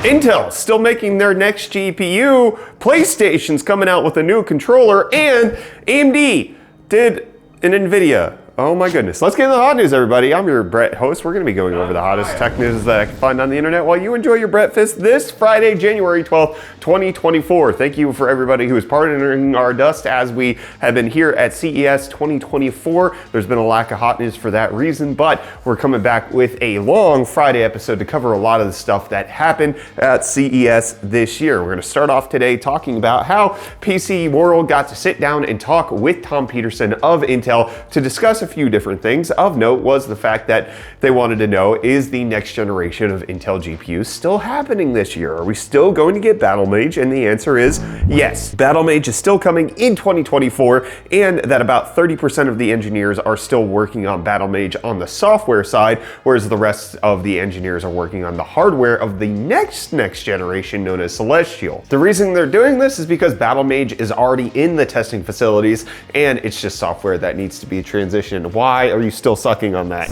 Intel still making their next GPU, PlayStation's coming out with a new controller, and AMD did an NVIDIA. Oh my goodness. Let's get into the hot news, everybody. I'm your Brett host. We're going to be going over the hottest tech news that I can find on the internet while you enjoy your Brett Fist this Friday, January 12th, 2024. Thank you for everybody who is pardoning our dust as we have been here at CES 2024. There's been a lack of hot news for that reason, but we're coming back with a long Friday episode to cover a lot of the stuff that happened at CES this year. We're going to start off today talking about how PC World got to sit down and talk with Tom Peterson of Intel to discuss a few different things. Of note was the fact that they wanted to know, is the next generation of Intel GPUs still happening this year? Are we still going to get Battlemage? And the answer is yes. Battlemage is still coming in 2024, and that about 30% of the engineers are still working on Battlemage on the software side, whereas the rest of the engineers are working on the hardware of the next generation known as Celestial. The reason they're doing this is because Battlemage is already in the testing facilities, and it's just software that needs to be transitioned. Why are you still sucking on that?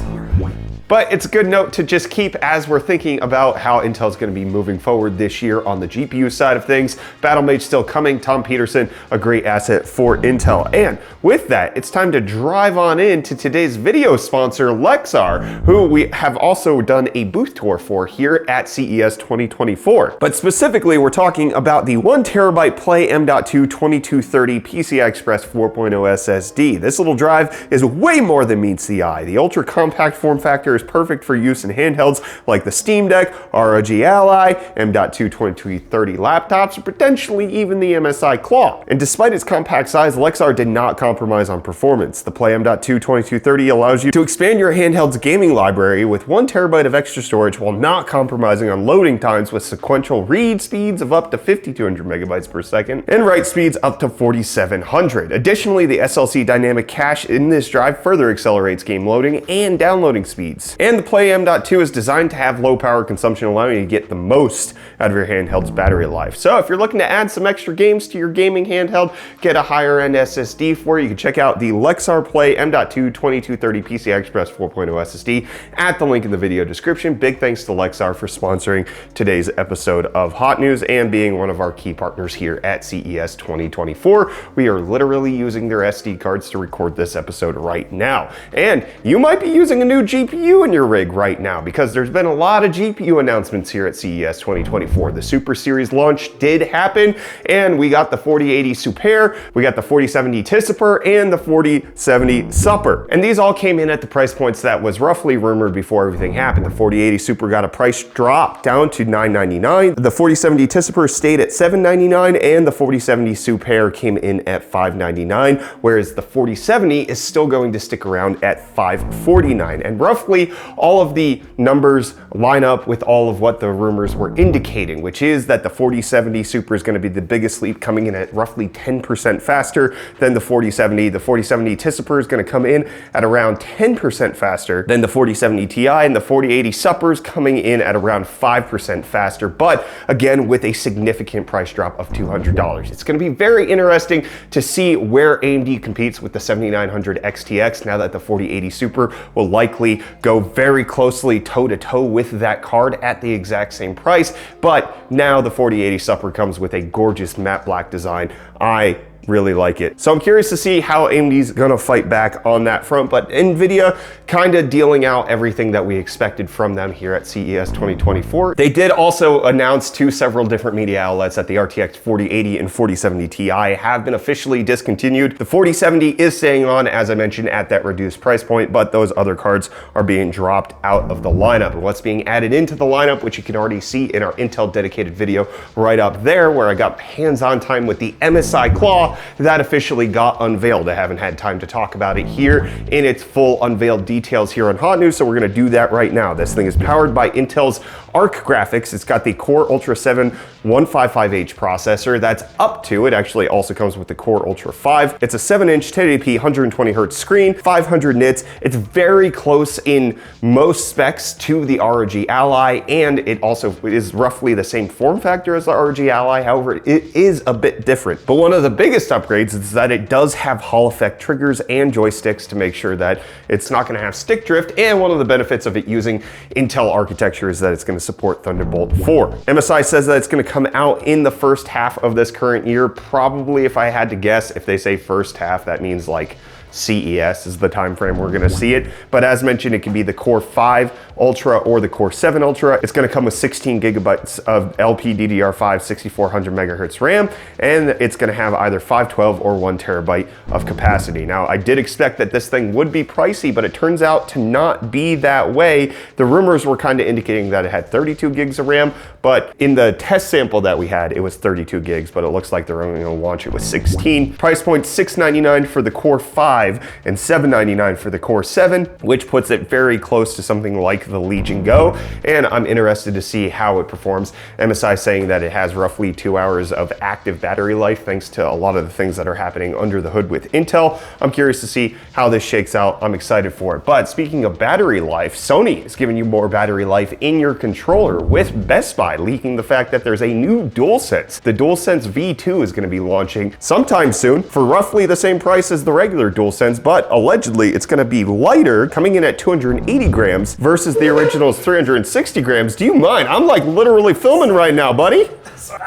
But it's a good note to just keep as we're thinking about how Intel's going to be moving forward this year on the GPU side of things. Battlemage still coming. Tom Peterson, a great asset for Intel. And with that, it's time to drive on into today's video sponsor, Lexar, who we have also done a booth tour for here at CES 2024. But specifically, we're talking about the 1TB Play M.2 2230 PCI Express 4.0 SSD. This little drive is way more than meets the eye. The ultra compact form factor is perfect for use in handhelds like the Steam Deck, ROG Ally, M.2 2230 laptops, or potentially even the MSI Claw. And despite its compact size, Lexar did not compromise on performance. The Play M.2 2230 allows you to expand your handheld's gaming library with 1 TB of extra storage while not compromising on loading times with sequential read speeds of up to 5200 megabytes per second and write speeds up to 4700. Additionally, the SLC dynamic cache in this drive further accelerates game loading and downloading speeds. And the Play M.2 is designed to have low power consumption, allowing you to get the most out of your handheld's battery life. So if you're looking to add some extra games to your gaming handheld, get a higher end SSD for it, you can check out the Lexar Play M.2 2230 PCI Express 4.0 SSD at the link in the video description. Big thanks to Lexar for sponsoring today's episode of Hot News and being one of our key partners here at CES 2024. We are literally using their SD cards to record this episode right now. And you might be using a new GPU in your rig right now because there's been a lot of GPU announcements here at CES 2024. The Super Series launch did happen, and we got the 4080 Super, we got the 4070 Tisper, and the 4070 Supper. And these all came in at the price points that was roughly rumored before everything happened. The 4080 Super got a price drop down to $999. The 4070 Tisper stayed at $799, and the 4070 Super came in at $599, whereas the 4070 is still going to stick around at $549. And roughly all of the numbers line up with all of what the rumors were indicating, which is that the 4070 Super is going to be the biggest leap, coming in at roughly 10% faster than the 4070. The 4070 Tisper is going to come in at around 10% faster than the 4070 Ti, and the 4080 Supper is coming in at around 5% faster, but again with a significant price drop of $200. It's going to be very interesting to see where AMD competes with the 7900 XTX now that the 4080 Super will likely go very closely toe-to-toe with that card at the exact same price. But now the 4080 Supper comes with a gorgeous matte black design. I really like it. So I'm curious to see how AMD's gonna fight back on that front, but NVIDIA kind of dealing out everything that we expected from them here at CES 2024. They did also announce to several different media outlets that the RTX 4080 and 4070 Ti have been officially discontinued. The 4070 is staying on, as I mentioned, at that reduced price point, but those other cards are being dropped out of the lineup. And what's being added into the lineup, which you can already see in our Intel dedicated video right up there, where I got hands-on time with the MSI Claw, that officially got unveiled. I haven't had time to talk about it here in its full unveiled details here on Hot News, so we're gonna do that right now. This thing is powered by Intel's Arc graphics. It's got the Core Ultra 7 155H processor. That's up to, it actually also comes with the Core Ultra 5. It's a 7-inch 1080p 120 Hertz screen, 500 nits. It's very close in most specs to the ROG Ally, and it also is roughly the same form factor as the ROG Ally. However, it is a bit different. But one of the biggest upgrades is that it does have Hall effect triggers and joysticks to make sure that it's not going to have stick drift. And one of the benefits of it using Intel architecture is that it's going to support Thunderbolt 4. MSI says that it's gonna come out in the first half of this current year. Probably, if I had to guess, if they say first half, that means like CES is the time frame we're gonna see it. But as mentioned, it can be the Core 5 Ultra or the Core 7 Ultra. It's gonna come with 16 gigabytes of LPDDR5 6400 megahertz RAM, and it's gonna have either 512 or 1 terabyte of capacity. Now, I did expect that this thing would be pricey, but it turns out to not be that way. The rumors were kind of indicating that it had 32 gigs of RAM, but in the test sample that we had, it was 32 gigs, but it looks like they're only gonna launch it with 16. Price point $699 for the Core 5 and $799 for the Core 7, which puts it very close to something like the Legion Go, and I'm interested to see how it performs. MSI saying that it has roughly 2 hours of active battery life thanks to a lot of the things that are happening under the hood with Intel. I'm curious to see how this shakes out. I'm excited for it. But speaking of battery life, Sony is giving you more battery life in your controller, with Best Buy leaking the fact that there's a new DualSense. The DualSense V2 is going to be launching sometime soon for roughly the same price as the regular DualSense, but allegedly it's gonna be lighter, coming in at 280 grams versus the original's 360 grams. Do you mind? I'm like literally filming right now, buddy.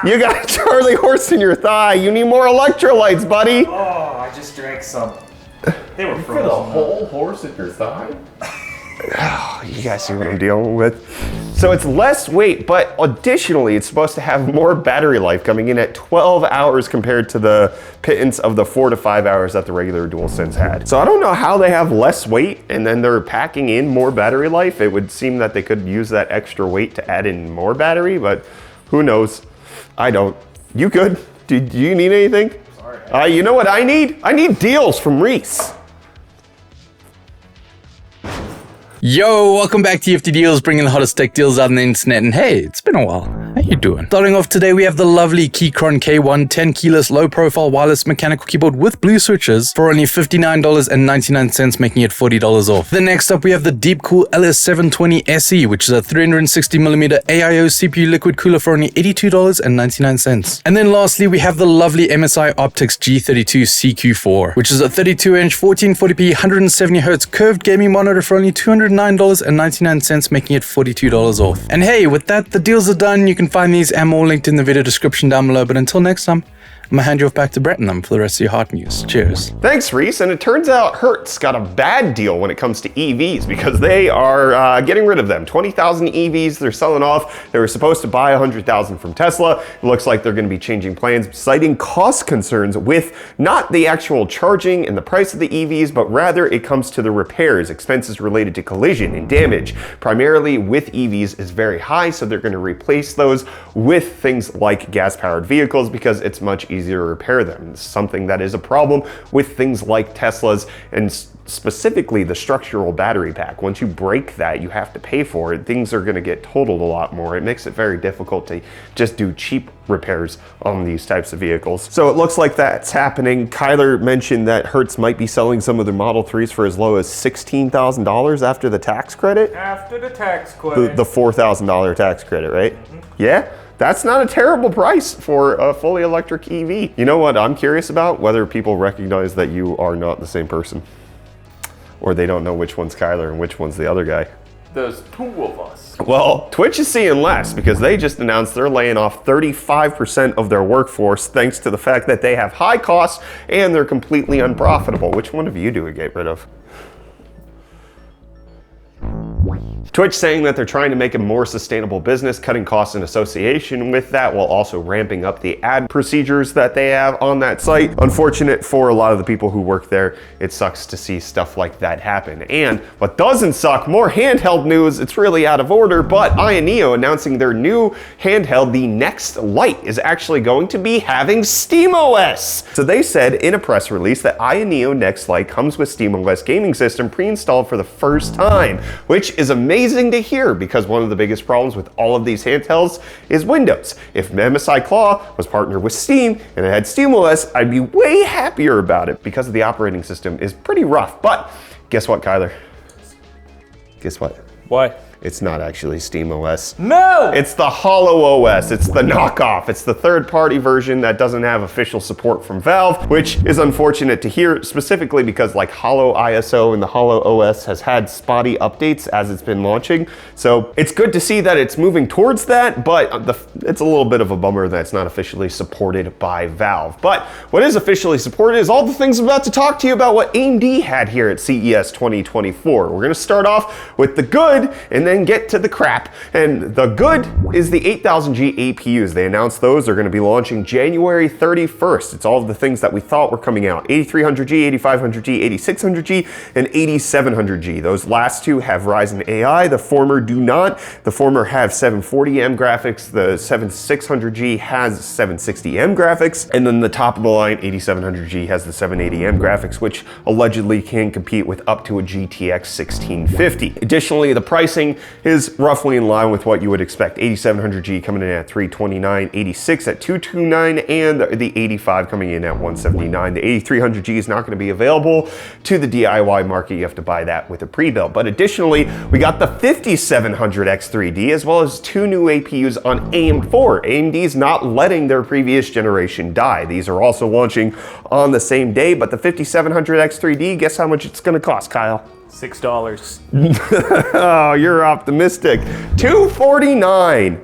You got a Charlie horse in your thigh. You need more electrolytes, buddy. Oh, I just drank some. They were frozen. You got a whole horse in your thigh? Oh, you guys see what I'm dealing with? So it's less weight, but additionally, it's supposed to have more battery life, coming in at 12 hours compared to the pittance of the 4 to 5 hours that the regular DualSense had. So I don't know how they have less weight and then they're packing in more battery life. It would seem that they could use that extra weight to add in more battery, but who knows? I don't. You good? Do you need anything? Sorry. You know what I need? I need deals from Reece. Yo, welcome back to UFD Deals, bringing the hottest tech deals out on the internet. And hey, it's been a while. How you doing? Starting off today, we have the lovely Keychron K1 10 keyless low-profile wireless mechanical keyboard with blue switches for only $59.99, making it $40 off. Then next up, we have the Deepcool LS720 SE, which is a 360mm AIO CPU liquid cooler for only $82.99. And then lastly, we have the lovely MSI Optix G32 CQ4, which is a 32-inch 1440p 170Hz curved gaming monitor for only $209.99, making it $42 off. And hey, with that, the deals are done. You can find these and more linked in the video description down below. But until next time, I'm gonna hand you off back to Brett and them for the rest of your hot news. Cheers. Thanks, Reece. And it turns out Hertz got a bad deal when it comes to EVs because they are getting rid of them. 20,000 EVs they're selling off. They were supposed to buy 100,000 from Tesla. It looks like they're gonna be changing plans, citing cost concerns with not the actual charging and the price of the EVs, but rather it comes to the repairs, expenses related to collision and damage, primarily with EVs, is very high. So they're gonna replace those with things like gas-powered vehicles because it's much easier to repair them. It's something that is a problem with things like Teslas, and specifically the structural battery pack. Once you break that, you have to pay for it. Things are going to get totaled a lot more. It makes it very difficult to just do cheap repairs on these types of vehicles. So it looks like that's happening. Kyler mentioned that Hertz might be selling some of their Model 3s for as low as $16,000 after the tax credit. After the tax credit. The $4,000 tax credit, right? Mm-hmm. Yeah? That's not a terrible price for a fully electric EV. You know what I'm curious about? Whether people recognize that you are not the same person. Or they don't know which one's Kyler and which one's the other guy. There's two of us. Well, Twitch is seeing less because they just announced they're laying off 35% of their workforce thanks to the fact that they have high costs and they're completely unprofitable. Which one of you do we get rid of? Twitch saying that they're trying to make a more sustainable business, cutting costs in association with that, while also ramping up the ad procedures that they have on that site. Unfortunate for a lot of the people who work there. It sucks to see stuff like that happen. And what doesn't suck, more handheld news. It's really out of order, but Ayaneo announcing their new handheld, the next Lite, is actually going to be having SteamOS. So they said in a press release that Ayaneo Next Lite comes with SteamOS gaming system pre-installed for the first time, which is amazing to hear because one of the biggest problems with all of these handhelds is Windows. If MSI Claw was partnered with Steam and it had SteamOS, I'd be way happier about it because the operating system is pretty rough. But guess what, Kyler? Guess what? What? It's not actually SteamOS. No! It's the Hollow OS. It's the knockoff. It's the third-party version that doesn't have official support from Valve, which is unfortunate to hear, specifically because like Hollow ISO and the Hollow OS has had spotty updates as it's been launching. So it's good to see that it's moving towards that, but it's a little bit of a bummer that it's not officially supported by Valve. But what is officially supported is all the things I'm about to talk to you about what AMD had here at CES 2024. We're gonna start off with the good and then get to the crap. And the good is the 8000G APUs. They announced those are gonna be launching January 31st. It's all of the things that we thought were coming out. 8300G, 8500G, 8600G, and 8700G. Those last two have Ryzen AI, the former do not. The former have 740M graphics, the 7600G has 760M graphics, and then the top of the line 8700G has the 780M graphics, which allegedly can compete with up to a GTX 1650. Additionally, the pricing is roughly in line with what you would expect. 8700G coming in at $329, 86 at $229, and the 85 coming in at $179. The 8300G is not going to be available to the DIY market. You have to buy that with a pre-build. But additionally, we got the 5700X3D as well as two new APUs on AM4. AMD's not letting their previous generation die. These are also launching on the same day, but the 5700X3D, guess how much it's going to cost, Kyle? $6. Oh, you're optimistic. $249.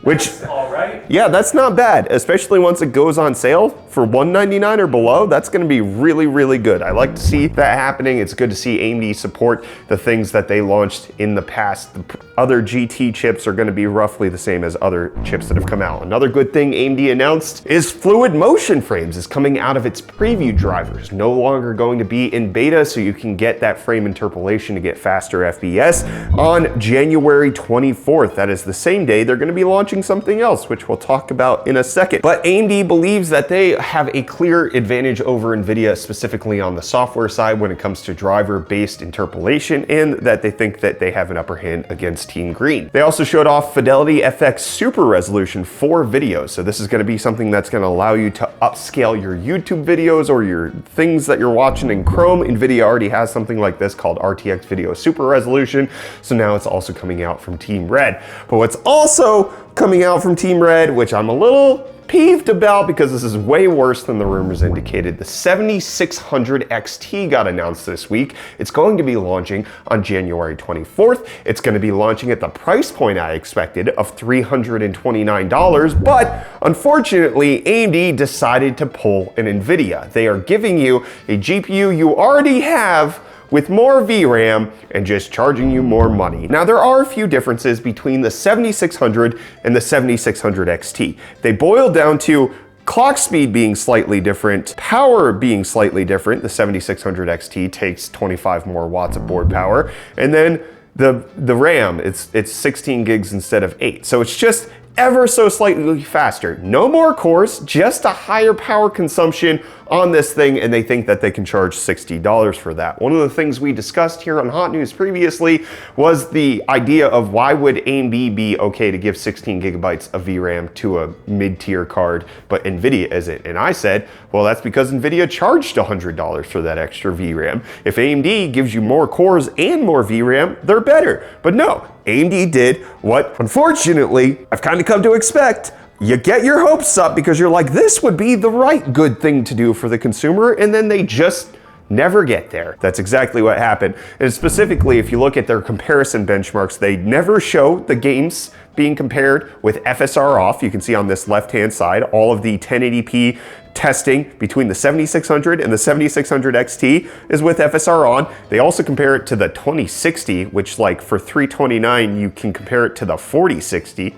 Which, All right. yeah, that's not bad, especially once it goes on sale for $199 or below. That's gonna be really, really good. I like to see that happening. It's good to see AMD support the things that they launched in the past. The other GT chips are gonna be roughly the same as other chips that have come out. Another good thing AMD announced is Fluid Motion Frames is coming out of its preview drivers. No longer going to be in beta, so you can get that frame interpolation to get faster FPS on January 24th. That is the same day they're gonna be launching something else, which we'll talk about in a second. But AMD believes that they have a clear advantage over NVIDIA, specifically on the software side when it comes to driver-based interpolation, and that they think that they have an upper hand against Team Green. They also showed off Fidelity FX Super Resolution for videos. So this is going to be something that's going to allow you to upscale your YouTube videos or your things that you're watching in Chrome. NVIDIA already has something like this called RTX Video Super Resolution. So now it's also coming out from Team Red. But what's also coming out from Team Red, which I'm a little peeved about because this is way worse than the rumors indicated. The 7600 XT got announced this week. It's going to be launching on January 24th. It's going to be launching at the price point I expected of $329, but unfortunately, AMD decided to pull an NVIDIA. They are giving you a GPU you already have with more VRAM and just charging you more money. Now, there are a few differences between the 7600 and the 7600 XT. They boil down to clock speed being slightly different, power being slightly different. The 7600 XT takes 25 more watts of board power, and then the RAM, it's 16 gigs instead of 8. So it's just ever so slightly faster. No more cores, just a higher power consumption on this thing, and they think that they can charge $60 for that. One of the things we discussed here on Hot News previously was the idea of why would AMD be okay to give 16 gigabytes of VRAM to a mid-tier card, but NVIDIA isn't. And I said, well, that's because NVIDIA charged $100 for that extra VRAM. If AMD gives you more cores and more VRAM, they're better. But no, AMD did what, unfortunately, I've kind of come to expect. You get your hopes up because you're like, this would be the right good thing to do for the consumer, and then they just never get there. That's exactly what happened. And specifically, if you look at their comparison benchmarks, they never show the games being compared with FSR off. You can see on this left-hand side, all of the 1080p testing between the 7600 and the 7600 XT is with FSR on. They also compare it to the 2060, which like for $329, you can compare it to the 4060.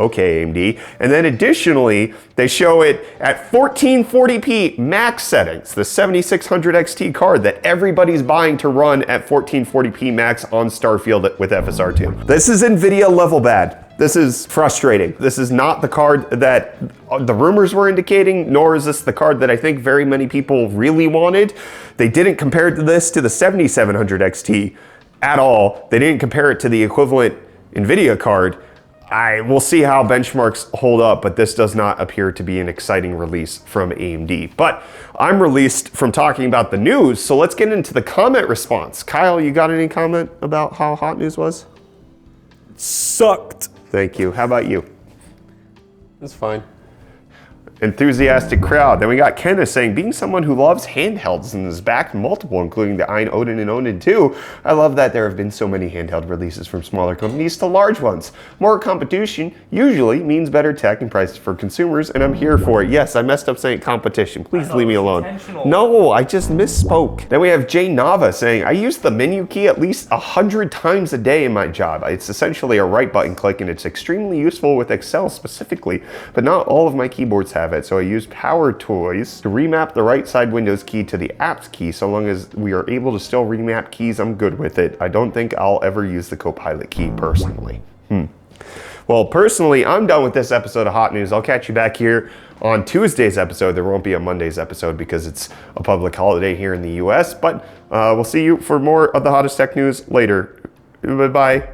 Okay, AMD. And then additionally, they show it at 1440p max settings, the 7600 XT card that everybody's buying to run at 1440p max on Starfield with FSR2. This is NVIDIA level bad. This is frustrating. This is not the card that the rumors were indicating, nor is this the card that I think very many people really wanted. They didn't compare this to the 7700 XT at all. They didn't compare it to the equivalent NVIDIA card. We'll see how benchmarks hold up, but this does not appear to be an exciting release from AMD. But I'm released from talking about the news, so let's get into the comment response. Kyle, you got any comment about how Hot News was? sucked. Thank you. How about you? It's fine. Enthusiastic crowd. Then we got Kenneth saying, being someone who loves handhelds and has backed multiple, including the Ayan Odin and Odin 2, I love that there have been so many handheld releases from smaller companies to large ones. More competition usually means better tech and prices for consumers, and I'm here for it. Yes, I messed up saying competition. Please leave me alone. No, I just misspoke. Then we have Jay Nava saying, I use the menu key at least 100 times a day in my job. It's essentially a right button click, and it's extremely useful with Excel specifically, but not all of my keyboards have it, so I use Power Toys to remap the right side Windows key to the apps key. So long as we are able to still remap keys, I'm good with it. I don't think I'll ever use the Copilot key personally. Well, personally, I'm done with this episode of Hot News. I'll catch you back here on Tuesday's episode. There won't be a Monday's episode because it's a public holiday here in the US, but we'll see you for more of the hottest tech news later. Bye-bye.